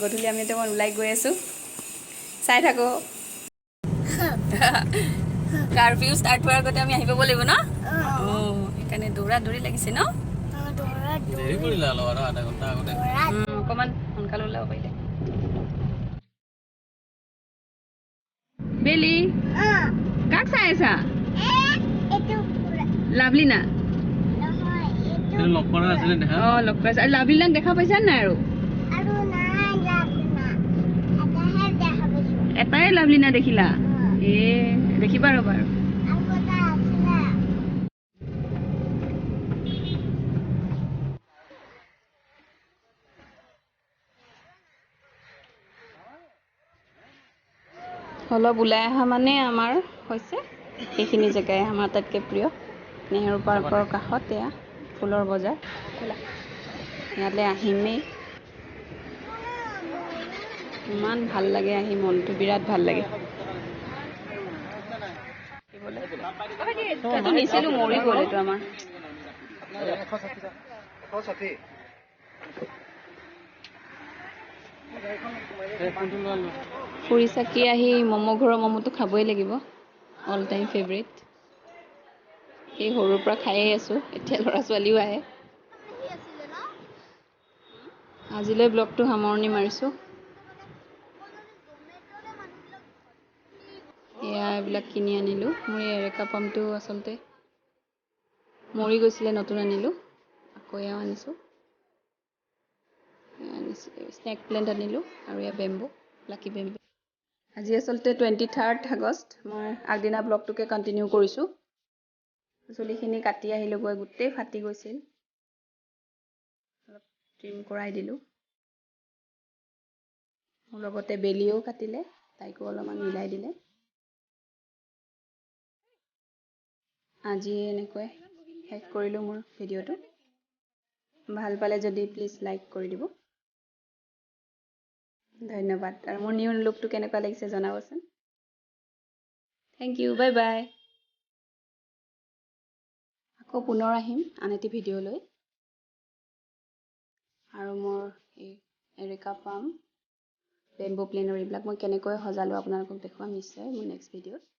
গধূলি আমি এতিয়া ওলাই গৈ আছোঁ চাই থাকোঁ কাৰফিউ ষ্টাৰ্ট হোৱাৰ আগতে আমি আহি পাব লাগিব ন সেইকাৰণে দৌৰা দৌৰি লাগিছে ন অকণমান সোনকালে ওলাব পাৰিলে বেলি কাক চাই আছা লাভলিনা লগ কৰা আছে লাভলিনাক দেখা পাইছা নাই আৰু এটাই লাভলিনা দেখিলা দেখিবা ৰ'বা আৰু অলপ ওলাই অহা মানে আমাৰ হৈছে সেইখিনি জেগাই আমাৰ আটাইতকৈ প্ৰিয় নেহেৰু পাৰ্কৰ কাষত এয়া ফুলৰ বজাৰ ইয়ালৈ আহিমেই ইমান ভাল লাগে আহি মনটো বিৰাট ভাল লাগে এইটো নিছিলোঁ মৰি গ'ল এইটো আমাৰ ফুৰি চাকি আহি ম'ম' ঘৰৰ ম'ম'টো খাবই লাগিব অল টাইম ফেভৰেট সেই সৰুৰ পৰা খায়েই আছোঁ এতিয়া ল'ৰা ছোৱালীও আহে আজিলৈ ব্লগটো সামৰণি মাৰিছোঁ এয়া এইবিলাক কিনি আনিলোঁ মোৰ এই এৰেকা পামটো আচলতে মৰি গৈছিলে নতুন আনিলোঁ আকৌ এয়াও আনিছোঁ স্নেক প্লেণ্ট আনিলোঁ আৰু এয়া বেম্বু লাকি বেম্বু আজি আচলতে 23 আগষ্ট মই আগদিনা ব্লগটোকে কণ্টিনিউ কৰিছোঁ চুলিখিনি কাটি আহিলোঁ গৈ গোটেই ফাটি গৈছিল অলপ ট্ৰিম কৰাই দিলোঁ মোৰ লগতে বেলিও কাটিলে তাইকো অলপমান মিলাই দিলে আজি এনেকৈ শেষ কৰিলোঁ মোৰ ভিডিঅ'টো ভাল পালে যদি প্লিজ লাইক কৰি দিব ধন্যবাদ আৰু মোৰ নিউ লুকটো কেনেকুৱা লাগিছে জনাবচোন থেংক ইউ বাই বাই আকৌ পুনৰ আহিম আন এটি ভিডিঅ' লৈ আৰু মোৰ এই এৰেকা পাম বেম্বু প্লেনৰ এইবিলাক মই কেনেকৈ সজালোঁ আপোনালোকক দেখুৱাম নিশ্চয় মোৰ নেক্সট ভিডিঅ'ত